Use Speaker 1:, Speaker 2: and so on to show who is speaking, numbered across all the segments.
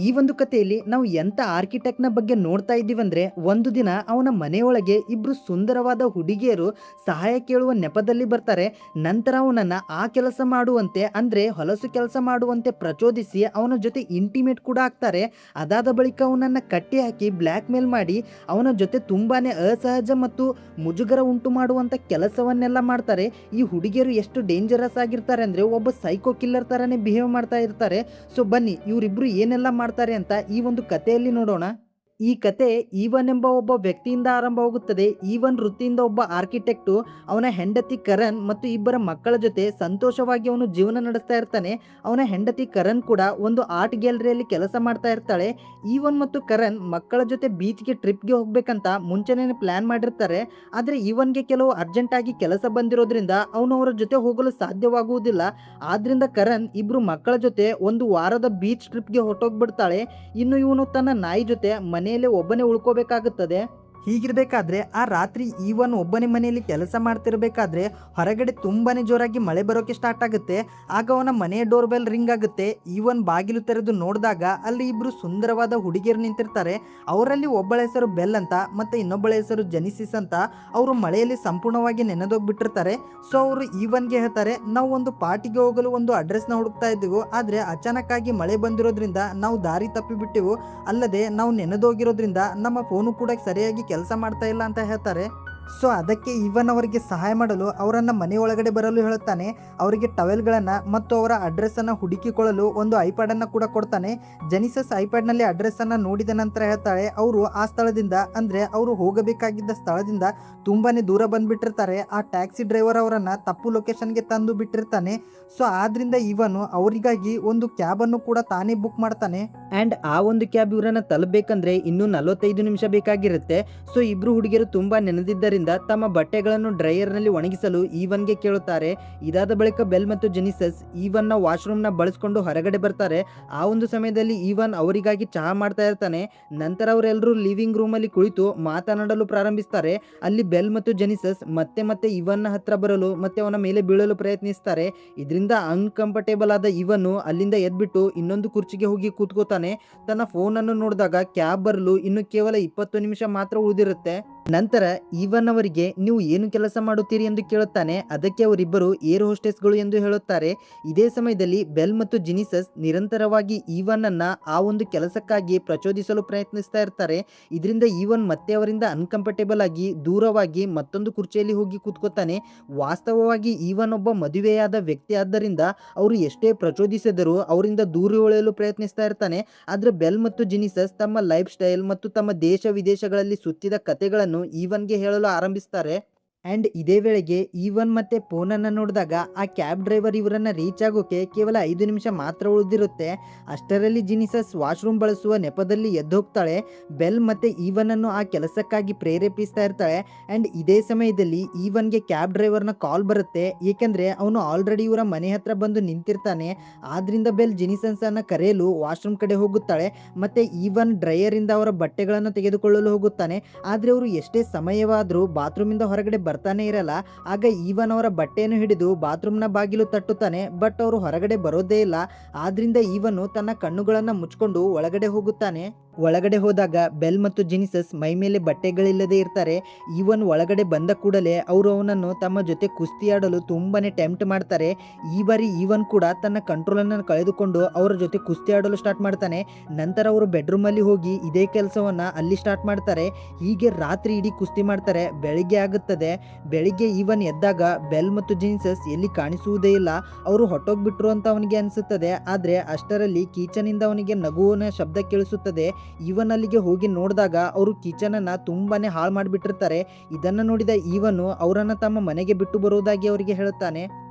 Speaker 1: ಈ ಒಂದು ಕಥೆಯಲ್ಲಿ ನಾವು ಎಂತ ಆರ್ಕಿಟೆಕ್ಟ್ನ ಬಗ್ಗೆ ನೋಡ್ತಾ ಇದ್ದೀವಂದ್ರೆ, ಒಂದು ದಿನ ಅವನ ಮನೆಯೊಳಗೆ ಇಬ್ರು ಸುಂದರವಾದ ಹುಡುಗಿಯರು ಸಹಾಯ ಕೇಳುವ ನೆಪದಲ್ಲಿ ಬರ್ತಾರೆ. ನಂತರ ಅವನನ್ನ ಆ ಕೆಲಸ ಮಾಡುವಂತೆ ಅಂದ್ರೆ ಹೊಲಸು ಕೆಲಸ ಮಾಡುವಂತೆ ಪ್ರಚೋದಿಸಿ ಅವನ ಜೊತೆ ಇಂಟಿಮೇಟ್ ಕೂಡ ಆಗ್ತಾರೆ. ಅದಾದ ಬಳಿಕ ಅವನನ್ನ ಕಟ್ಟಿ ಹಾಕಿ ಬ್ಲ್ಯಾಕ್ ಮೇಲ್ ಮಾಡಿ ಅವನ ಜೊತೆ ತುಂಬಾನೇ ಅಸಹಜ ಮತ್ತು ಮುಜುಗರ ಉಂಟು ಮಾಡುವಂತ ಕೆಲಸವನ್ನೆಲ್ಲ ಮಾಡ್ತಾರೆ. ಈ ಹುಡುಗಿಯರು ಎಷ್ಟು ಡೇಂಜರಸ್ ಆಗಿರ್ತಾರೆ ಅಂದ್ರೆ ಒಬ್ಬ ಸೈಕೋ ಕಿಲ್ಲರ್ ತರನೇ ಬಿಹೇವ್ ಮಾಡ್ತಾ ಇರ್ತಾರೆ. ಸೊ ಬನ್ನಿ ಇವರಿಬ್ರು ಏನೆಲ್ಲ ಮಾಡ್ತಾರೆ ಅಂತ ಈ ಒಂದು ಕಥೆಯಲ್ಲಿ ನೋಡೋಣ. ಈ ಕತೆ ಈವನ್ ಎಂಬ ಒಬ್ಬ ವ್ಯಕ್ತಿಯಿಂದ ಆರಂಭವಾಗುತ್ತದೆ. ಈವನ್ ವೃತ್ತಿಯಿಂದ ಒಬ್ಬ ಆರ್ಕಿಟೆಕ್ಟು ಅವನ ಹೆಂಡತಿ ಕರಣ್ ಮತ್ತು ಇಬ್ಬರ ಮಕ್ಕಳ ಜೊತೆ ಸಂತೋಷವಾಗಿ ಅವನು ಜೀವನ ನಡೆಸ್ತಾ ಇರ್ತಾನೆ. ಅವನ ಹೆಂಡತಿ ಕರಣ್ ಕೂಡ ಒಂದು ಆರ್ಟ್ ಗ್ಯಾಲರಿಯಲ್ಲಿ ಕೆಲಸ ಮಾಡ್ತಾ ಇರ್ತಾಳೆ. ಈವನ್ ಮತ್ತು ಕರಣ್ ಮಕ್ಕಳ ಜೊತೆ ಬೀಚ್ಗೆ ಟ್ರಿಪ್ಗೆ ಹೋಗ್ಬೇಕಂತ ಮುಂಚೆನೇ ಪ್ಲಾನ್ ಮಾಡಿರ್ತಾರೆ. ಆದರೆ ಈವನ್ಗೆ ಕೆಲವು ಅರ್ಜೆಂಟ್ ಆಗಿ ಕೆಲಸ ಬಂದಿರೋದ್ರಿಂದ ಅವನು ಅವರ ಜೊತೆ ಹೋಗಲು ಸಾಧ್ಯವಾಗುವುದಿಲ್ಲ. ಆದ್ರಿಂದ ಕರಣ್ ಇಬ್ರು ಮಕ್ಕಳ ಜೊತೆ ಒಂದು ವಾರದ ಬೀಚ್ ಟ್ರಿಪ್ಗೆ ಹೊರಟೋಗ್ಬಿಡ್ತಾಳೆ. ಇನ್ನು ಇವನು ತನ್ನ ನಾಯಿ ಜೊತೆ ಮನೆಯಲ್ಲೇ ಒಬ್ಬನೇ ಉಳ್ಕೋಬೇಕಾಗುತ್ತದೆ. ಹೀಗಿರಬೇಕಾದ್ರೆ ಆ ರಾತ್ರಿ ಈವನ್ ಒಬ್ಬನೇ ಮನೆಯಲ್ಲಿ ಕೆಲಸ ಮಾಡ್ತಿರ್ಬೇಕಾದ್ರೆ ಹೊರಗಡೆ ತುಂಬಾನೇ ಜೋರಾಗಿ ಮಳೆ ಬರೋಕೆ ಸ್ಟಾರ್ಟ್ ಆಗುತ್ತೆ. ಆಗ ಅವನ ಮನೆಯ ಡೋರ್ ಬೆಲ್ ರಿಂಗ್ ಆಗುತ್ತೆ. ಈವನ್ ಬಾಗಿಲು ತೆರೆದು ನೋಡಿದಾಗ ಅಲ್ಲಿ ಇಬ್ರು ಸುಂದರವಾದ ಹುಡುಗಿಯರು ನಿಂತಿರ್ತಾರೆ. ಅವರಲ್ಲಿ ಒಬ್ಬಳ ಹೆಸರು ಬೆಲ್ ಅಂತ ಮತ್ತೆ ಇನ್ನೊಬ್ಬಳ ಹೆಸರು ಜೆನಿಸಿಸ್ ಅಂತ. ಅವರು ಮಳೆಯಲ್ಲಿ ಸಂಪೂರ್ಣವಾಗಿ ನೆನೆದೋಗ್ಬಿಟ್ಟಿರ್ತಾರೆ. ಸೊ ಅವರು ಈವನ್ಗೆ ಹೇಳ್ತಾರೆ, ನಾವು ಒಂದು ಪಾರ್ಟಿಗೆ ಹೋಗಲು ಒಂದು ಅಡ್ರೆಸ್ನ ಹುಡುಕ್ತಾ ಇದ್ದೀವಿ, ಆದರೆ ಅಚಾನಕ್ ಆಗಿ ಮಳೆ ಬಂದಿರೋದ್ರಿಂದ ನಾವು ದಾರಿ ತಪ್ಪಿಬಿಟ್ಟೆವು. ಅಲ್ಲದೆ ನಾವು ನೆನೆದೋಗಿರೋದ್ರಿಂದ ನಮ್ಮ ಫೋನು ಕೂಡ ಸರಿಯಾಗಿ ಕೆಲಸ ಮಾಡ್ತಾ ಇಲ್ಲ ಅಂತ ಹೇಳ್ತಾರೆ. ಸೊ ಅದಕ್ಕೆ ಇವನ್ ಅವರಿಗೆ ಸಹಾಯ ಮಾಡಲು ಅವರನ್ನು ಮನೆಯೊಳಗಡೆ ಬರಲು ಹೇಳುತ್ತಾನೆ. ಅವರಿಗೆ ಟವೆಲ್ಗಳನ್ನು ಮತ್ತು ಅವರ ಅಡ್ರೆಸ್ಸನ್ನು ಹುಡುಕಿಕೊಳ್ಳಲು ಒಂದು ಐಪ್ಯಾಡನ್ನು ಕೂಡ ಕೊಡ್ತಾನೆ. ಜೆನಿಸಸ್ ಐಪ್ಯಾಡ್ನಲ್ಲಿ ಅಡ್ರೆಸ್ಸನ್ನು ನೋಡಿದ ನಂತರ ಹೇಳ್ತಾಳೆ, ಅವರು ಆ ಸ್ಥಳದಿಂದ ಅಂದರೆ ಅವರು ಹೋಗಬೇಕಾಗಿದ್ದ ಸ್ಥಳದಿಂದ ತುಂಬಾ ದೂರ ಬಂದುಬಿಟ್ಟಿರ್ತಾರೆ. ಆ ಟ್ಯಾಕ್ಸಿ ಡ್ರೈವರ್ ಅವರನ್ನು ತಪ್ಪು ಲೊಕೇಶನ್ಗೆ ತಂದು ಬಿಟ್ಟಿರ್ತಾನೆ. ಸೊ ಆದ್ರಿಂದ ಇವನು ಅವರಿಗಾಗಿ ಒಂದು ಕ್ಯಾಬನ್ನು ಕೂಡ ತಾನೇ ಬುಕ್ ಮಾಡ್ತಾನೆ. ಆ್ಯಂಡ್ ಆ ಒಂದು ಕ್ಯಾಬ್ ಇವರನ್ನು ತಲುಪಬೇಕಂದ್ರೆ ಇನ್ನೂ 45 ನಿಮಿಷ ಬೇಕಾಗಿರುತ್ತೆ. ಸೊ ಇಬ್ರು ಹುಡುಗಿಯರು ತುಂಬ ನೆನೆದಿದ್ದರಿಂದ ತಮ್ಮ ಬಟ್ಟೆಗಳನ್ನು ಡ್ರೈಯರ್ನಲ್ಲಿ ಒಣಗಿಸಲು ಈವನ್ಗೆ ಕೇಳುತ್ತಾರೆ. ಇದಾದ ಬಳಿಕ ಬೆಲ್ ಮತ್ತು ಜೆನಿಸಸ್ ಈವನ್ನ ವಾಶ್ರೂಮ್ನ ಬಳಸ್ಕೊಂಡು ಹೊರಗಡೆ ಬರ್ತಾರೆ. ಆ ಒಂದು ಸಮಯದಲ್ಲಿ ಈವನ್ ಅವರಿಗಾಗಿ ಚಹಾ ಮಾಡ್ತಾ ಇರ್ತಾನೆ. ನಂತರ ಅವರೆಲ್ಲರೂ ಲಿವಿಂಗ್ ರೂಮಲ್ಲಿ ಕುಳಿತು ಮಾತನಾಡಲು ಪ್ರಾರಂಭಿಸ್ತಾರೆ. ಅಲ್ಲಿ ಬೆಲ್ ಮತ್ತು ಜೆನಿಸಸ್ ಮತ್ತೆ ಮತ್ತೆ ಇವನ್ನ ಹತ್ರ ಬರಲು ಮತ್ತೆ ಅವನ ಮೇಲೆ ಬೀಳಲು ಪ್ರಯತ್ನಿಸ್ತಾರೆ. ಇದರಿಂದ ಅನ್ಕಂಫರ್ಟೇಬಲ್ ಆದ ಇವನು ಅಲ್ಲಿಂದ ಎದ್ಬಿಟ್ಟು ಇನ್ನೊಂದು ಕುರ್ಚಿಗೆ ಹೋಗಿ ಕೂತ್ಕೋತಾನೆ. ತನ್ನ ಫೋನನ್ನು ನೋಡಿದಾಗ ಕ್ಯಾಬ್ ಬರಲು ಇನ್ನು ಕೇವಲ 20 ನಿಮಿಷ ಮಾತ್ರ ಉಳಿದಿರುತ್ತೆ. ನಂತರ ಈವನ್ ಅವರಿಗೆ ನೀವು ಏನು ಕೆಲಸ ಮಾಡುತ್ತೀರಿ ಎಂದು ಕೇಳುತ್ತಾನೆ. ಅದಕ್ಕೆ ಅವರಿಬ್ಬರು ಏರ್ ಹೋಸ್ಟೆಸ್ಗಳು ಎಂದು ಹೇಳುತ್ತಾರೆ. ಇದೇ ಸಮಯದಲ್ಲಿ ಬೆಲ್ ಮತ್ತು ಜೆನಿಸಸ್ ನಿರಂತರವಾಗಿ ಈವನ್ ಅನ್ನ ಆ ಒಂದು ಕೆಲಸಕ್ಕಾಗಿ ಪ್ರಚೋದಿಸಲು ಪ್ರಯತ್ನಿಸ್ತಾ ಇರ್ತಾರೆ. ಇದರಿಂದ ಈವನ್ ಮತ್ತೆ ಅವರಿಂದ ಅನ್ಕಂಫರ್ಟೇಬಲ್ ಆಗಿ ದೂರವಾಗಿ ಮತ್ತೊಂದು ಕುರ್ಚಿಯಲ್ಲಿ ಹೋಗಿ ಕೂತ್ಕೋತಾನೆ. ವಾಸ್ತವವಾಗಿ ಈವನ್ ಒಬ್ಬ ಮದುವೆಯಾದ ವ್ಯಕ್ತಿ ಆದ್ದರಿಂದ ಅವರು ಎಷ್ಟೇ ಪ್ರಚೋದಿಸಿದರೂ ಅವರಿಂದ ದೂರ ಉಳಿಯಲು ಪ್ರಯತ್ನಿಸ್ತಾ ಇರ್ತಾನೆ. ಆದರೆ ಬೆಲ್ ಮತ್ತು ಜೆನಿಸಸ್ ತಮ್ಮ ಲೈಫ್ ಸ್ಟೈಲ್ ಮತ್ತು ತಮ್ಮ ದೇಶ ವಿದೇಶಗಳಲ್ಲಿ ಸುತ್ತಿದ ಕಥೆಗಳನ್ನು ಈವನ್ಗೆ ಹೇಳಲು ಆರಂಭಿಸ್ತಾರೆ. ಆ್ಯಂಡ್ ಇದೇ ವೇಳೆಗೆ ಈವನ್ ಮತ್ತೆ ಫೋನನ್ನು ನೋಡಿದಾಗ ಆ ಕ್ಯಾಬ್ ಡ್ರೈವರ್ ಇವರನ್ನು ರೀಚ್ ಆಗೋಕೆ ಕೇವಲ 5 ನಿಮಿಷ ಮಾತ್ರ ಉಳಿದಿರುತ್ತೆ. ಅಷ್ಟರಲ್ಲಿ ಜೆನಿಸಸ್ ವಾಶ್ರೂಮ್ ಬಳಸುವ ನೆಪದಲ್ಲಿ ಎದ್ದು ಹೋಗ್ತಾಳೆ. ಬೆಲ್ ಮತ್ತೆ ಈವನನ್ನು ಆ ಕೆಲಸಕ್ಕಾಗಿ ಪ್ರೇರೇಪಿಸ್ತಾ ಇರ್ತಾಳೆ. ಆ್ಯಂಡ್ ಇದೇ ಸಮಯದಲ್ಲಿ ಈವನ್ಗೆ ಕ್ಯಾಬ್ ಡ್ರೈವರ್ನ ಕಾಲ್ ಬರುತ್ತೆ. ಏಕೆಂದರೆ ಅವನು ಆಲ್ರೆಡಿ ಇವರ ಮನೆ ಹತ್ರ ಬಂದು ನಿಂತಿರ್ತಾನೆ. ಆದ್ರಿಂದ ಬೆಲ್ ಜೆನಿಸನ್ಸನ್ನು ಕರೆಯಲು ವಾಶ್ರೂಮ್ ಕಡೆ ಹೋಗುತ್ತಾಳೆ. ಮತ್ತೆ ಈವನ್ ಡ್ರೈಯರಿಂದ ಅವರ ಬಟ್ಟೆಗಳನ್ನು ತೆಗೆದುಕೊಳ್ಳಲು ಹೋಗುತ್ತಾನೆ. ಆದರೆ ಅವರು ಎಷ್ಟೇ ಸಮಯವಾದರೂ ಬಾತ್ರೂಮಿಂದ ಹೊರಗಡೆ ಬರ್ತಾನೆ ಇರಲ್ಲ. ಆಗ ಈವನ್ ಅವರ ಬಟ್ಟೆಯನ್ನು ಹಿಡಿದು ಬಾತ್ರೂಮ್ನ ಬಾಗಿಲು ತಟ್ಟುತ್ತಾನೆ. ಬಟ್ ಅವರು ಹೊರಗಡೆ ಬರೋದೇ ಇಲ್ಲ. ಆದ್ರಿಂದ ಈವನು ತನ್ನ ಕಣ್ಣುಗಳನ್ನು ಮುಚ್ಕೊಂಡು ಒಳಗಡೆ ಹೋಗುತ್ತಾನೆ. ಒಳಗಡೆ ಹೋದಾಗ ಬೆಲ್ ಮತ್ತು ಜೆನಿಸಸ್ ಮೈ ಮೇಲೆ ಬಟ್ಟೆಗಳಿಲ್ಲದೆ ಇರ್ತಾರೆ. ಈವನ್ ಒಳಗಡೆ ಬಂದ ಕೂಡಲೇ ಅವರು ಅವನನ್ನು ತಮ್ಮ ಜೊತೆ ಕುಸ್ತಿಯಾಡಲು ತುಂಬಾನೇ ಟೆಂಪ್ಟ್ ಮಾಡ್ತಾರೆ. ಈ ಬಾರಿ ಈವನ್ ಕೂಡ ತನ್ನ ಕಂಟ್ರೋಲನ್ನು ಕಳೆದುಕೊಂಡು ಅವರ ಜೊತೆ ಕುಸ್ತಿ ಆಡಲು ಸ್ಟಾರ್ಟ್ ಮಾಡ್ತಾನೆ. ನಂತರ ಅವರು ಬೆಡ್ರೂಮಲ್ಲಿ ಹೋಗಿ ಇದೇ ಕೆಲಸವನ್ನು ಅಲ್ಲಿ ಸ್ಟಾರ್ಟ್ ಮಾಡ್ತಾರೆ. ಹೀಗೆ ರಾತ್ರಿ ಇಡೀ ಕುಸ್ತಿ ಮಾಡ್ತಾರೆ. ಬೆಳಿಗ್ಗೆ ಆಗುತ್ತದೆ. ಬೆಳಿಗ್ಗೆ ಈವನ್ ಎದ್ದಾಗ ಬೆಲ್ ಮತ್ತು ಜೆನಿಸಸ್ ಎಲ್ಲಿ ಕಾಣಿಸುವುದೇ ಇಲ್ಲ. ಅವರು ಹೊಟ್ಟೋಗ್ಬಿಟ್ರು ಅಂತ ಅವನಿಗೆ ಅನಿಸುತ್ತದೆ. ಆದರೆ ಅಷ್ಟರಲ್ಲಿ ಕಿಚನಿಂದ ಅವನಿಗೆ ನಗುವಿನ ಶಬ್ದ ಕೇಳಿಸುತ್ತದೆ. ಈವನ್ ಅಲ್ಲಿಗೆ ಹೋಗಿ ನೋಡಿದಾಗ ಅವರು ಕಿಚನನ್ನು ತುಂಬಾನೇ ಹಾಳು ಮಾಡಿಬಿಟ್ಟಿರ್ತಾರೆ. ಇದನ್ನು ನೋಡಿದ ಈವನು ಅವರನ್ನು ತಮ್ಮ ಮನೆಗೆ ಬಿಟ್ಟು ಬರುವುದಾಗಿ ಅವರಿಗೆ ಹೇಳುತ್ತಾನೆ.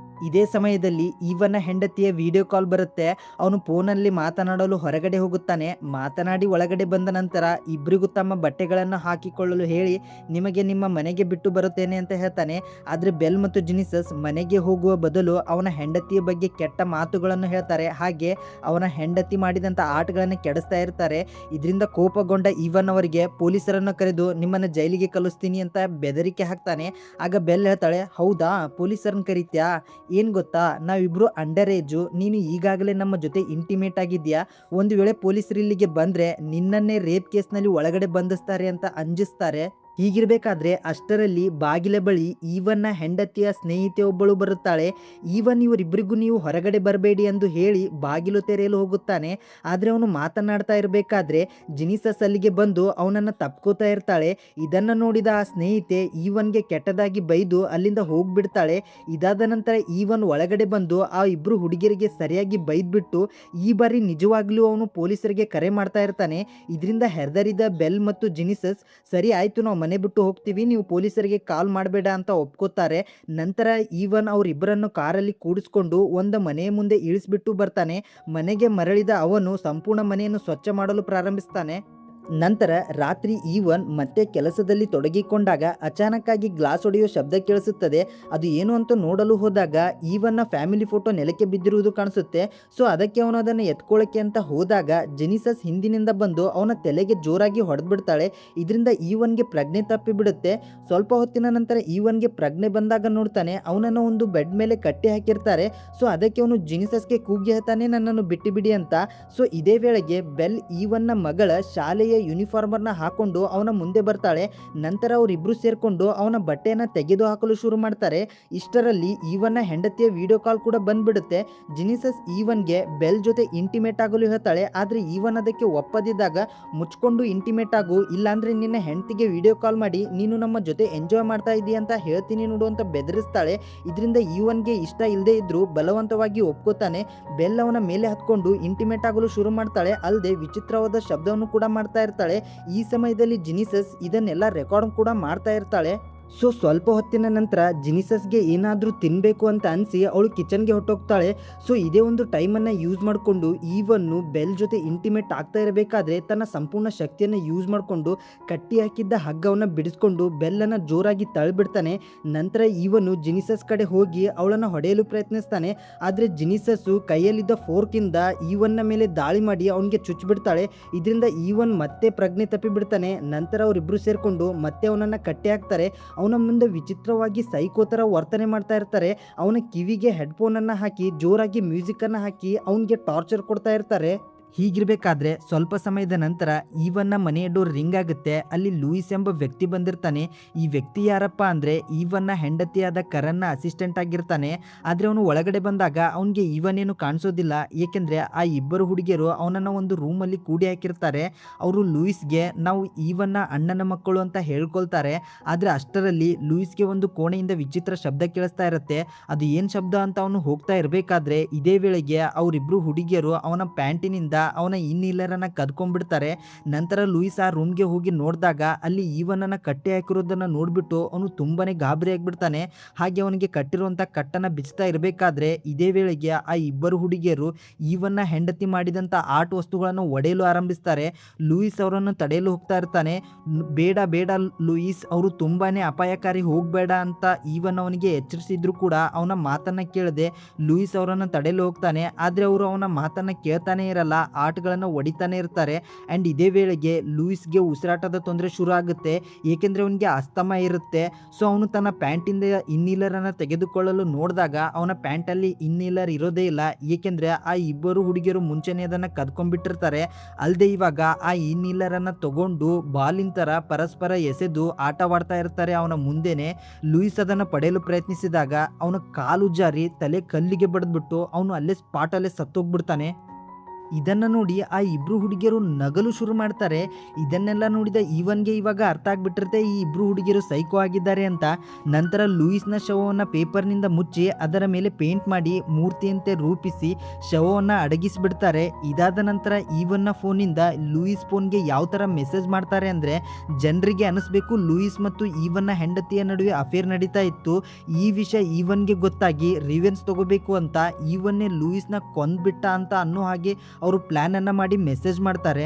Speaker 1: ಇದೇ ಸಮಯದಲ್ಲಿ ಈವನ ಹೆಂಡತಿಯ ವಿಡಿಯೋ ಕಾಲ್ ಬರುತ್ತೆ. ಅವನು ಫೋನಲ್ಲಿ ಮಾತನಾಡಲು ಹೊರಗಡೆ ಹೋಗುತ್ತಾನೆ. ಮಾತನಾಡಿ ಒಳಗಡೆ ಬಂದ ನಂತರ ಇಬ್ಬರಿಗೂ ತಮ್ಮ ಬಟ್ಟೆಗಳನ್ನು ಹಾಕಿಕೊಳ್ಳಲು ಹೇಳಿ ನಿಮಗೆ ನಿಮ್ಮ ಮನೆಗೆ ಬಿಟ್ಟು ಬರುತ್ತೇನೆ ಅಂತ ಹೇಳ್ತಾನೆ. ಆದರೆ ಬೆಲ್ ಮತ್ತು ಜೆನಿಸಸ್ ಮನೆಗೆ ಹೋಗುವ ಬದಲು ಅವನ ಹೆಂಡತಿಯ ಬಗ್ಗೆ ಕೆಟ್ಟ ಮಾತುಗಳನ್ನು ಹೇಳ್ತಾರೆ. ಹಾಗೆ ಅವನ ಹೆಂಡತಿ ಮಾಡಿದಂಥ ಆಟಗಳನ್ನು ಕೆಡಿಸ್ತಾ ಇರ್ತಾರೆ. ಇದರಿಂದ ಕೋಪಗೊಂಡ ಈವನ್ ಅವರಿಗೆ ಪೊಲೀಸರನ್ನು ಕರೆದು ನಿಮ್ಮನ್ನು ಜೈಲಿಗೆ ಕಳಿಸ್ತೀನಿ ಅಂತ ಬೆದರಿಕೆ ಹಾಕ್ತಾನೆ. ಆಗ ಬೆಲ್ ಹೇಳ್ತಾಳೆ, ಹೌದಾ ಪೊಲೀಸರನ್ನು ಕರೀತ್ಯಾ, ಏನು ಗೊತ್ತಾ, ನಾವಿಬ್ರು ಅಂಡರ್ ಏಜು, ನೀನು ಈಗಾಗಲೇ ನಮ್ಮ ಜೊತೆ ಇಂಟಿಮೇಟ್ ಆಗಿದ್ಯಾ, ಒಂದು ವೇಳೆ ಪೊಲೀಸರು ಇಲ್ಲಿಗೆ ಬಂದರೆ ನಿನ್ನನ್ನೇ ರೇಪ್ ಕೇಸ್ನಲ್ಲಿ ಒಳಗಡೆ ಬಂಧಿಸ್ತಾರೆ ಅಂತ ಅಂಜಿಸ್ತಾರೆ. ಹೀಗಿರಬೇಕಾದ್ರೆ ಅಷ್ಟರಲ್ಲಿ ಬಾಗಿಲ ಬಳಿ ಈವನ್ನ ಹೆಂಡತಿಯ ಸ್ನೇಹಿತೆ ಒಬ್ಬಳು ಬರುತ್ತಾಳೆ. ಈವನ್ ಇವರಿಬ್ಬರಿಗೂ ನೀವು ಹೊರಗಡೆ ಬರಬೇಡಿ ಎಂದು ಹೇಳಿ ಬಾಗಿಲು ತೆರೆಯಲು ಹೋಗುತ್ತಾನೆ. ಆದರೆ ಅವನು ಮಾತನಾಡ್ತಾ ಇರಬೇಕಾದ್ರೆ ಜಿನಿಸಸ್ ಅಲ್ಲಿಗೆ ಬಂದು ಅವನನ್ನು ತಪ್ಕೋತಾ ಇರ್ತಾಳೆ. ಇದನ್ನು ನೋಡಿದ ಆ ಸ್ನೇಹಿತೆ ಈವನ್ಗೆ ಕೆಟ್ಟದಾಗಿ ಬೈದು ಅಲ್ಲಿಂದ ಹೋಗ್ಬಿಡ್ತಾಳೆ. ಇದಾದ ನಂತರ ಈವನ್ ಒಳಗಡೆ ಬಂದು ಆ ಇಬ್ಬರು ಹುಡುಗಿಯರಿಗೆ ಸರಿಯಾಗಿ ಬೈದ್ಬಿಟ್ಟು ಈ ಬಾರಿ ನಿಜವಾಗ್ಲೂ ಅವನು ಪೊಲೀಸರಿಗೆ ಕರೆ ಮಾಡ್ತಾ ಇರ್ತಾನೆ. ಇದರಿಂದ ಹೆದರಿದ ಬೆಲ್ ಮತ್ತು ಜಿನಿಸಸ್ ಸರಿ ಆಯಿತು, ನಾವು ಮನೆ ಬಿಟ್ಟು ಹೋಗ್ತೀವಿ, ನೀವು ಪೊಲೀಸರಿಗೆ ಕಾಲ್ ಮಾಡಬೇಡ ಅಂತ ಒಪ್ಕೋತಾರೆ. ನಂತರ ಈವನ್ ಅವರಿಬ್ಬರನ್ನು ಕಾರಲ್ಲಿ ಕೂಡಿಸ್ಕೊಂಡು ಒಂದು ಮನೆಯ ಮುಂದೆ ಇಳಿಸ್ಬಿಟ್ಟು ಬರ್ತಾನೆ. ಮನೆಗೆ ಮರಳಿದ ಅವನು ಸಂಪೂರ್ಣ ಮನೆಯನ್ನು ಸ್ವಚ್ಛ ಮಾಡಲು ಪ್ರಾರಂಭಿಸ್ತಾನೆ. ನಂತರ ರಾತ್ರಿ ಈವನ್ ಮತ್ತೆ ಕೆಲಸದಲ್ಲಿ ತೊಡಗಿಕೊಂಡಾಗ ಅಚಾನಕ್ಕಾಗಿ ಗ್ಲಾಸ್ ಹೊಡೆಯೋ ಶಬ್ದ ಕೇಳಿಸುತ್ತದೆ. ಅದು ಏನು ಅಂತ ನೋಡಲು ಹೋದಾಗ ಈವನ್ನ ಫ್ಯಾಮಿಲಿ ಫೋಟೋ ನೆಲಕ್ಕೆ ಬಿದ್ದಿರುವುದು ಕಾಣಿಸುತ್ತೆ. ಸೊ ಅದಕ್ಕೆ ಅವನು ಅದನ್ನು ಎತ್ಕೊಳ್ಳೋಕ್ಕೆ ಅಂತ ಹೋದಾಗ ಜೆನಿಸಸ್ ಹಿಂದಿನಿಂದ ಬಂದು ಅವನ ತಲೆಗೆ ಜೋರಾಗಿ ಹೊಡೆದ್ಬಿಡ್ತಾಳೆ. ಇದರಿಂದ ಈವನ್ಗೆ ಪ್ರಜ್ಞೆ ತಪ್ಪಿಬಿಡುತ್ತೆ. ಸ್ವಲ್ಪ ಹೊತ್ತಿನ ನಂತರ ಈವನ್ಗೆ ಪ್ರಜ್ಞೆ ಬಂದಾಗ ನೋಡ್ತಾನೆ ಅವನನ್ನು ಒಂದು ಬೆಡ್ ಮೇಲೆ ಕಟ್ಟಿ ಹಾಕಿರ್ತಾರೆ. ಸೊ ಅದಕ್ಕೆ ಅವನು ಜೆನಿಸಸ್ಗೆ ಕೂಗಿ ಹೇಳ್ತಾನೆ, ನನ್ನನ್ನು ಬಿಟ್ಟಿಬಿಡಿ ಅಂತ. ಸೊ ಇದೇ ವೇಳೆಗೆ ಬೆಲ್ ಈವನ್ನ ಮಗಳ ಶಾಲೆಯ ಯೂನಿಫಾರ್ಮರ್ನ ಹಾಕೊಂಡು ಅವನ ಮುಂದೆ ಬರ್ತಾಳೆ. ನಂತರ ಅವರಿಬ್ರು ಸೇರ್ಕೊಂಡು ಅವನ ಬಟ್ಟೆಯನ್ನ ತೆಗೆದು ಹಾಕಲು ಶುರು ಮಾಡ್ತಾರೆ. ಇಷ್ಟರಲ್ಲಿ ಈವನ್ನ ಹೆಂಡತಿಯ ವಿಡಿಯೋ ಕಾಲ್ ಕೂಡ ಬಂದ್ಬಿಡುತ್ತೆ. ಜಿನಿಸಸ್ ಈವನ್ಗೆ ಬೆಲ್ ಜೊತೆ ಇಂಟಿಮೇಟ್ ಆಗಲು ಹೇಳ್ತಾಳೆ. ಆದರೆ ಈವನ್ ಅದಕ್ಕೆ ಒಪ್ಪದಿದ್ದಾಗ ಮುಚ್ಕೊಂಡು ಇಂಟಿಮೇಟ್ ಆಗು, ಇಲ್ಲಾಂದ್ರೆ ನಿನ್ನ ಹೆಂಡತಿಗೆ ವಿಡಿಯೋ ಕಾಲ್ ಮಾಡಿ ನೀನು ನಮ್ಮ ಜೊತೆ ಎಂಜಾಯ್ ಮಾಡ್ತಾ ಇದೀಯ ಅಂತ ಹೇಳ್ತೀನಿ ನೋಡು ಅಂತ ಬೆದರಿಸ್ತಾಳೆ. ಇದರಿಂದ ಈವನ್ಗೆ ಇಷ್ಟ ಇಲ್ಲದೆ ಇದ್ರೂ ಬಲವಂತವಾಗಿ ಒಪ್ಕೋತಾನೆ. ಬೆಲ್ ಅವನ ಮೇಲೆ ಹತ್ಕೊಂಡು ಇಂಟಿಮೇಟ್ ಆಗಲು ಶುರು ಮಾಡ್ತಾಳೆ. ಅಲ್ಲದೆ ವಿಚಿತ್ರವಾದ ಶಬ್ದವನ್ನು ಕೂಡ ಮಾಡ್ತಾ ಇರ್ತಾಳೆ. ಈ ಸಮಯದಲ್ಲಿ ಜಿನಿಸಸ್ ಇದನ್ನೆಲ್ಲ ರೆಕಾರ್ಡ್ ಕೂಡ ಮಾಡ್ತಾ ಇರ್ತಾಳೆ. ಸೊ ಸ್ವಲ್ಪ ಹೊತ್ತಿನ ನಂತರ ಜಿನಿಸಸ್ಗೆ ಏನಾದರೂ ತಿನ್ನಬೇಕು ಅಂತ ಅನಿಸಿ ಅವಳು ಕಿಚನ್ಗೆ ಹೊಟ್ಟೋಗ್ತಾಳೆ. ಸೊ ಇದೇ ಒಂದು ಟೈಮನ್ನು ಯೂಸ್ ಮಾಡಿಕೊಂಡು ಈವನ್ನು ಬೆಲ್ ಜೊತೆ ಇಂಟಿಮೇಟ್ ಆಗ್ತಾ ಇರಬೇಕಾದ್ರೆ ತನ್ನ ಸಂಪೂರ್ಣ ಶಕ್ತಿಯನ್ನು ಯೂಸ್ ಮಾಡಿಕೊಂಡು ಕಟ್ಟಿ ಹಾಕಿದ್ದ ಹಗ್ಗವನ್ನು ಬಿಡಿಸ್ಕೊಂಡು ಬೆಲ್ಲನ್ನು ಜೋರಾಗಿ ತಳ್ಳಿಬಿಡ್ತಾನೆ. ನಂತರ ಈವನು ಜಿನಿಸಸ್ ಕಡೆ ಹೋಗಿ ಅವಳನ್ನು ಹೊಡೆಯಲು ಪ್ರಯತ್ನಿಸ್ತಾನೆ. ಆದರೆ ಜಿನಿಸಸ್ಸು ಕೈಯಲ್ಲಿದ್ದ ಫೋರ್ಕಿಂದ ಈವನ್ನ ಮೇಲೆ ದಾಳಿ ಮಾಡಿ ಅವನಿಗೆ ಚುಚ್ಚಿಬಿಡ್ತಾಳೆ. ಇದರಿಂದ ಈವನ್ ಮತ್ತೆ ಪ್ರಜ್ಞೆ ತಪ್ಪಿಬಿಡ್ತಾನೆ. ನಂತರ ಅವರಿಬ್ಬರು ಸೇರಿಕೊಂಡು ಮತ್ತೆ ಅವನನ್ನು ಕಟ್ಟಿ ಹಾಕ್ತಾರೆ. ಅವನ ಮುಂದೆ ವಿಚಿತ್ರವಾಗಿ ಸೈಕೋ ಥರ ವರ್ತನೆ ಮಾಡ್ತಾ ಇರ್ತಾರೆ. ಅವನ ಕಿವಿಗೆ ಹೆಡ್ಫೋನನ್ನು ಹಾಕಿ ಜೋರಾಗಿ ಮ್ಯೂಸಿಕನ್ನು ಹಾಕಿ ಅವನಿಗೆ ಟಾರ್ಚರ್ ಕೊಡ್ತಾ ಇರ್ತಾರೆ. ಹೀಗಿರಬೇಕಾದ್ರೆ ಸ್ವಲ್ಪ ಸಮಯದ ನಂತರ ಈವನ್ನ ಮನೆಯ ಡೋರ್ ರಿಂಗ್ ಆಗುತ್ತೆ. ಅಲ್ಲಿ ಲೂಯಿಸ್ ಎಂಬ ವ್ಯಕ್ತಿ ಬಂದಿರ್ತಾನೆ. ಈ ವ್ಯಕ್ತಿ ಯಾರಪ್ಪ ಅಂದರೆ ಈವನ್ನ ಹೆಂಡತಿಯಾದ ಕರನ್ನ ಅಸಿಸ್ಟೆಂಟ್ ಆಗಿರ್ತಾನೆ. ಆದರೆ ಅವನು ಒಳಗಡೆ ಬಂದಾಗ ಅವನಿಗೆ ಈವನೇನು ಕಾಣಿಸೋದಿಲ್ಲ. ಏಕೆಂದರೆ ಆ ಇಬ್ಬರು ಹುಡುಗಿಯರು ಅವನನ್ನು ಒಂದು ರೂಮಲ್ಲಿ ಕೂಡಿ ಹಾಕಿರ್ತಾರೆ. ಅವರು ಲೂಯಿಸ್ಗೆ ನಾವು ಈವನ್ನ ಅಣ್ಣನ ಮಕ್ಕಳು ಅಂತ ಹೇಳ್ಕೊಳ್ತಾರೆ. ಆದರೆ ಅಷ್ಟರಲ್ಲಿ ಲೂಯಿಸ್ಗೆ ಒಂದು ಕೋಣೆಯಿಂದ ವಿಚಿತ್ರ ಶಬ್ದ ಕೇಳಿಸ್ತಾ ಇರುತ್ತೆ. ಅದು ಏನು ಶಬ್ದ ಅಂತ ಅವನು ಹೋಗ್ತಾ ಇರಬೇಕಾದ್ರೆ ಇದೇ ವೇಳೆಗೆ ಅವರಿಬ್ಬರು ಹುಡುಗಿಯರು ಅವನ ಪ್ಯಾಂಟಿನಿಂದ ಅವನ ಇನ್ನಿಲ್ಲರನ್ನ ಕದ್ಕೊಂಡ್ಬಿಡ್ತಾರೆ. ನಂತರ ಲೂಯಿಸ್ ಆ ರೂಮ್ಗೆ ಹೋಗಿ ನೋಡಿದಾಗ ಅಲ್ಲಿ ಈವನನ್ನ ಕಟ್ಟಿ ಹಾಕಿರೋದನ್ನ ನೋಡ್ಬಿಟ್ಟು ಅವನು ತುಂಬಾನೇ ಗಾಬರಿ ಆಗ್ಬಿಡ್ತಾನೆ. ಹಾಗೆ ಅವನಿಗೆ ಕಟ್ಟಿರುವಂತ ಕಟ್ಟನ್ನ ಬಿಚ್ತಾ ಇರಬೇಕಾದ್ರೆ ಇದೇ ವೇಳೆಗೆ ಆ ಇಬ್ಬರು ಹುಡುಗಿಯರು ಈವನ್ನ ಹೆಂಡತಿ ಮಾಡಿದಂತ ಆರ್ಟ್ ವಸ್ತುಗಳನ್ನು ಒಡೆಯಲು ಆರಂಭಿಸ್ತಾರೆ. ಲೂಯಿಸ್ ಅವರನ್ನು ತಡೆಯಲು ಹೋಗ್ತಾ ಇರ್ತಾನೆ. ಬೇಡ ಬೇಡ ಲೂಯಿಸ್, ಅವರು ತುಂಬಾನೇ ಅಪಾಯಕಾರಿ, ಹೋಗ್ಬೇಡ ಅಂತ ಈವನ್ ಅವನಿಗೆ ಎಚ್ಚರಿಸಿದ್ರು ಕೂಡ ಅವನ ಮಾತನ್ನ ಕೇಳದೆ ಲೂಯಿಸ್ ಅವರನ್ನು ತಡೆಯಲು ಹೋಗ್ತಾನೆ. ಆದ್ರೆ ಅವರು ಅವನ ಮಾತನ್ನ ಕೇಳ್ತಾನೆ ಇರಲ್ಲ, ಆಟಗಳನ್ನು ಹೊಡಿತಾನೆ ಇರ್ತಾರೆ. ಆ್ಯಂಡ್ ಇದೇ ವೇಳೆಗೆ ಲೂಯಿಸ್ಗೆ ಉಸಿರಾಟದ ತೊಂದರೆ ಶುರು ಆಗುತ್ತೆ. ಏಕೆಂದರೆ ಅವನಿಗೆ ಅಸ್ತಮ ಇರುತ್ತೆ. ಸೊ ಅವನು ತನ್ನ ಪ್ಯಾಂಟಿಂದ ಇನ್ನೀಲರನ್ನು ತೆಗೆದುಕೊಳ್ಳಲು ನೋಡಿದಾಗ ಅವನ ಪ್ಯಾಂಟಲ್ಲಿ ಇನ್ನೀಲರ್ ಇರೋದೇ ಇಲ್ಲ. ಏಕೆಂದರೆ ಆ ಇಬ್ಬರು ಹುಡುಗಿಯರು ಮುಂಚೆನೇ ಅದನ್ನು ಕದ್ಕೊಂಡ್ಬಿಟ್ಟಿರ್ತಾರೆ. ಅಲ್ಲದೆ ಇವಾಗ ಆ ಇನ್ನೀಲರನ್ನು ತಗೊಂಡು ಬಾಲಿನ ಥರ ಪರಸ್ಪರ ಎಸೆದು ಆಟವಾಡ್ತಾ ಇರ್ತಾರೆ ಅವನ ಮುಂದೆನೆ. ಲೂಯಿಸ್ ಅದನ್ನು ಪಡೆಯಲು ಪ್ರಯತ್ನಿಸಿದಾಗ ಅವನ ಕಾಲು ಜಾರಿ ತಲೆ ಕಲ್ಲಿಗೆ ಬಡಿದ್ಬಿಟ್ಟು ಅವನು ಅಲ್ಲೇ ಸ್ಪಾಟಲ್ಲೇ ಸತ್ತೋಗ್ಬಿಡ್ತಾನೆ. ಇದನ್ನು ನೋಡಿ ಆ ಇಬ್ರು ಹುಡುಗಿಯರು ನಗಲು ಶುರು ಮಾಡ್ತಾರೆ. ಇದನ್ನೆಲ್ಲ ನೋಡಿದ ಈವನ್ಗೆ ಇವಾಗ ಅರ್ಥ ಆಗ್ಬಿಟ್ಟಿರುತ್ತೆ ಈ ಇಬ್ರು ಹುಡುಗಿಯರು ಸೈಕೋ ಆಗಿದ್ದಾರೆ ಅಂತ. ನಂತರ ಲೂಯಿಸ್ನ ಶವವನ್ನು ಪೇಪರ್ನಿಂದ ಮುಚ್ಚಿ ಅದರ ಮೇಲೆ ಪೇಂಟ್ ಮಾಡಿ ಮೂರ್ತಿಯಂತೆ ರೂಪಿಸಿ ಶವವನ್ನು ಅಡಗಿಸಿಬಿಡ್ತಾರೆ. ಇದಾದ ನಂತರ ಈವನ್ನ ಫೋನಿಂದ ಲೂಯಿಸ್ ಫೋನ್ಗೆ ಯಾವ ಥರ ಮೆಸೇಜ್ ಮಾಡ್ತಾರೆ ಅಂದರೆ, ಜನರಿಗೆ ಅನಿಸ್ಬೇಕು ಲೂಯಿಸ್ ಮತ್ತು ಈವನ್ನ ಹೆಂಡತಿಯ ನಡುವೆ ಅಫೇರ್ ನಡೀತಾ ಇತ್ತು. ಈ ವಿಷಯ ಈವನ್ಗೆ ಗೊತ್ತಾಗಿ ರಿವೆನ್ಸ್ ತಗೋಬೇಕು ಅಂತ ಈವನ್ನೇ ಲೂಯಿಸ್ನ ಕೊಂದ್ಬಿಟ್ಟ ಅಂತ ಅನ್ನೋ ಹಾಗೆ ಅವರು ಪ್ಲ್ಯಾನನ್ನು ಮಾಡಿ ಮೆಸೇಜ್ ಮಾಡ್ತಾರೆ.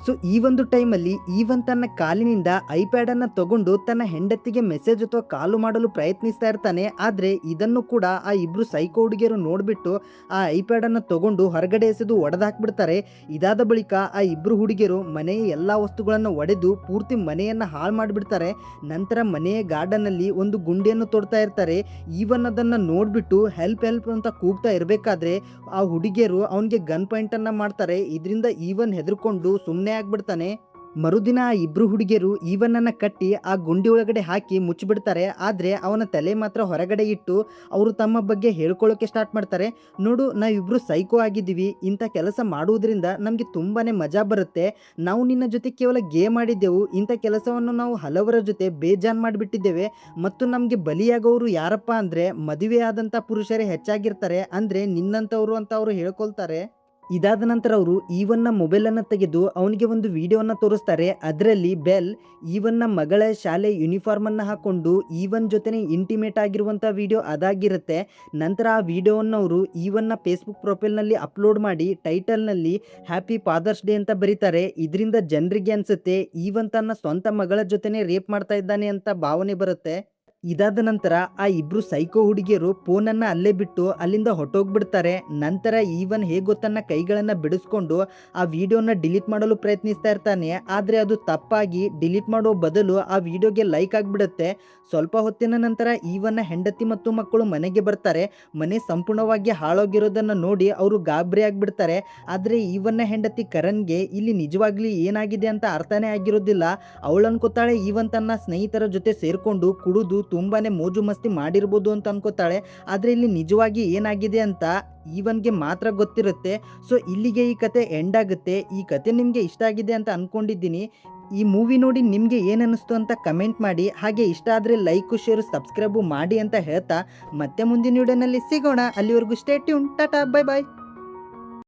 Speaker 1: ಸೊ ಈ ಒಂದು ಟೈಮಲ್ಲಿ ಈವನ್ ತನ್ನ ಕಾಲಿನಿಂದ ಐಪ್ಯಾಡನ್ನು ತಗೊಂಡು ತನ್ನ ಹೆಂಡತಿಗೆ ಮೆಸೇಜ್ ಅಥವಾ ಕಾಲು ಮಾಡಲು ಪ್ರಯತ್ನಿಸ್ತಾ ಇರ್ತಾನೆ. ಆದರೆ ಇದನ್ನು ಕೂಡ ಆ ಇಬ್ಬರು ಸೈಕೋ ಹುಡುಗಿಯರು ನೋಡಿಬಿಟ್ಟು ಆ ಐಪ್ಯಾಡನ್ನು ತಗೊಂಡು ಹೊರಗಡೆ ಎಸೆದು ಒಡೆದಾಕ್ಬಿಡ್ತಾರೆ. ಇದಾದ ಬಳಿಕ ಆ ಇಬ್ಬರು ಹುಡುಗಿಯರು ಮನೆಯ ಎಲ್ಲ ವಸ್ತುಗಳನ್ನು ಒಡೆದು ಪೂರ್ತಿ ಮನೆಯನ್ನು ಹಾಳು ಮಾಡಿಬಿಡ್ತಾರೆ. ನಂತರ ಮನೆಯ ಗಾರ್ಡನ್ನಲ್ಲಿ ಒಂದು ಗುಂಡಿಯನ್ನು ತೋಡ್ತಾ ಇರ್ತಾರೆ. ಈವನ್ ಅದನ್ನು ನೋಡಿಬಿಟ್ಟು ಹೆಲ್ಪ್ ಹೆಲ್ಪ್ ಅಂತ ಕೂಗ್ತಾ ಇರಬೇಕಾದ್ರೆ ಆ ಹುಡುಗಿಯರು ಅವನಿಗೆ ಗನ್ ಪಾಯಿಂಟನ್ನು ಮಾಡ್ತಾರೆ. ಇದರಿಂದ ಈವನ್ ಹೆದರ್ಕೊಂಡು ಸುಮ್ಮನೆ ಆಗ್ಬಿಡ್ತಾನೆ. ಮರುದಿನ ಆ ಇಬ್ರು ಹುಡುಗಿಯರು ಈವನನ್ನು ಕಟ್ಟಿ ಆ ಗುಂಡಿ ಒಳಗಡೆ ಹಾಕಿ ಮುಚ್ಚಿಬಿಡ್ತಾರೆ. ಆದರೆ ಅವನ ತಲೆ ಮಾತ್ರ ಹೊರಗಡೆ ಇಟ್ಟು ಅವರು ತಮ್ಮ ಬಗ್ಗೆ ಹೇಳ್ಕೊಳ್ಳೋಕೆ ಸ್ಟಾರ್ಟ್ ಮಾಡ್ತಾರೆ. ನೋಡು, ನಾವಿಬ್ಬರು ಸೈಕೋ ಆಗಿದ್ದೀವಿ, ಇಂಥ ಕೆಲಸ ಮಾಡುವುದರಿಂದ ನಮಗೆ ತುಂಬಾ ಮಜಾ ಬರುತ್ತೆ. ನಾವು ನಿನ್ನ ಜೊತೆ ಕೇವಲ ಗೇಮ್ ಆಡಿದ್ದೆವು, ಇಂಥ ಕೆಲಸವನ್ನು ನಾವು ಹಲವರ ಜೊತೆ ಬೇಜಾನ್ ಮಾಡಿಬಿಟ್ಟಿದ್ದೇವೆ. ಮತ್ತು ನಮಗೆ ಬಲಿಯಾಗೋರು ಯಾರಪ್ಪ ಅಂದರೆ ಮದುವೆ ಆದಂಥ ಪುರುಷರೇ ಹೆಚ್ಚಾಗಿರ್ತಾರೆ, ಅಂದರೆ ನಿನ್ನಂಥವ್ರು ಅಂತ ಅವರು ಹೇಳ್ಕೊಳ್ತಾರೆ. ಇದಾದ ನಂತರ ಅವರು ಈವನ್ನ ಮೊಬೈಲನ್ನು ತೆಗೆದು ಅವನಿಗೆ ಒಂದು ವಿಡಿಯೋವನ್ನು ತೋರಿಸ್ತಾರೆ. ಅದರಲ್ಲಿ ಬೆಲ್ ಈವನ್ನ ಮಗಳ ಶಾಲೆ ಯೂನಿಫಾರ್ಮನ್ನು ಹಾಕ್ಕೊಂಡು ಈವನ್ ಜೊತೆನೇ ಇಂಟಿಮೇಟ್ ಆಗಿರುವಂಥ ವಿಡಿಯೋ ಅದಾಗಿರುತ್ತೆ. ನಂತರ ಆ ವಿಡಿಯೋವನ್ನು ಅವರು ಈವನ್ನ ಫೇಸ್ಬುಕ್ ಪ್ರೊಫೈಲ್ನಲ್ಲಿ ಅಪ್ಲೋಡ್ ಮಾಡಿ ಟೈಟಲ್ನಲ್ಲಿ ಹ್ಯಾಪಿ ಫಾದರ್ಸ್ ಡೇ ಅಂತ ಬರೀತಾರೆ. ಇದರಿಂದ ಜನರಿಗೆ ಅನಿಸುತ್ತೆ ಈವನ್ ತನ್ನ ಸ್ವಂತ ಮಗಳ ಜೊತೆನೇ ರೇಪ್ ಮಾಡ್ತಾ ಇದ್ದಾನೆ ಅಂತ ಭಾವನೆ ಬರುತ್ತೆ. ಇದಾದ ನಂತರ ಆ ಇಬ್ರು ಸೈಕೋ ಹುಡುಗಿಯರು ಫೋನನ್ನು ಅಲ್ಲೇ ಬಿಟ್ಟು ಅಲ್ಲಿಂದ ಹೊಟ್ಟೋಗ್ಬಿಡ್ತಾರೆ. ನಂತರ ಈವನ್ ಹೇಗೋ ತನ್ನ ಕೈಗಳನ್ನು ಬಿಡಿಸ್ಕೊಂಡು ಆ ವಿಡಿಯೋನ ಡಿಲೀಟ್ ಮಾಡಲು ಪ್ರಯತ್ನಿಸ್ತಾ ಇರ್ತಾನೆ. ಆದರೆ ಅದು ತಪ್ಪಾಗಿ ಡಿಲೀಟ್ ಮಾಡೋ ಬದಲು ಆ ವಿಡಿಯೋಗೆ ಲೈಕ್ ಆಗಿಬಿಡುತ್ತೆ. ಸ್ವಲ್ಪ ಹೊತ್ತಿನ ನಂತರ ಈವನ್ನ ಹೆಂಡತಿ ಮತ್ತು ಮಕ್ಕಳು ಮನೆಗೆ ಬರ್ತಾರೆ. ಮನೆ ಸಂಪೂರ್ಣವಾಗಿ ಹಾಳಾಗಿರೋದನ್ನು ನೋಡಿ ಅವರು ಗಾಬರಿ ಆಗಿಬಿಡ್ತಾರೆ. ಆದರೆ ಈವನ್ನ ಹೆಂಡತಿ ಕರಣ್ಗೆ ಇಲ್ಲಿ ನಿಜವಾಗ್ಲಿ ಏನಾಗಿದೆ ಅಂತ ಅರ್ಥನೇ ಆಗಿರೋದಿಲ್ಲ. ಅವಳು ಅನ್ಕೋತಾಳೆ ಈವನ್ ತನ್ನ ಸ್ನೇಹಿತರ ಜೊತೆ ಸೇರಿಕೊಂಡು ಕುಡಿದು ತುಂಬಾನೇ ಮೋಜು ಮಸ್ತಿ ಮಾಡಿರ್ಬೋದು ಅಂತ ಅನ್ಕೋತಾಳೆ. ಆದರೆ ಇಲ್ಲಿ ನಿಜವಾಗಿ ಏನಾಗಿದೆ ಅಂತ ಈವನ್ಗೆ ಮಾತ್ರ ಗೊತ್ತಿರುತ್ತೆ. ಸೊ ಇಲ್ಲಿಗೆ ಈ ಕತೆ ಎಂಡ್ ಆಗುತ್ತೆ. ಈ ಕತೆ ನಿಮಗೆ ಇಷ್ಟ ಆಗಿದೆ ಅಂತ ಅಂದ್ಕೊಂಡಿದ್ದೀನಿ. ಈ ಮೂವಿ ನೋಡಿ ನಿಮಗೆ ಏನು ಅನ್ನಿಸ್ತು ಅಂತ ಕಮೆಂಟ್ ಮಾಡಿ. ಹಾಗೆ ಇಷ್ಟ ಆದರೆ ಲೈಕು ಶೇರು ಸಬ್ಸ್ಕ್ರೈಬು ಮಾಡಿ ಅಂತ ಹೇಳ್ತಾ ಮತ್ತೆ ಮುಂದಿನ ವಿಡಿಯೋನಲ್ಲಿ ಸಿಗೋಣ. ಅಲ್ಲಿವರೆಗೂ ಸ್ಟೇ ಟ್ಯೂನ್. ಟಾಟಾ, ಬೈ ಬಾಯ್.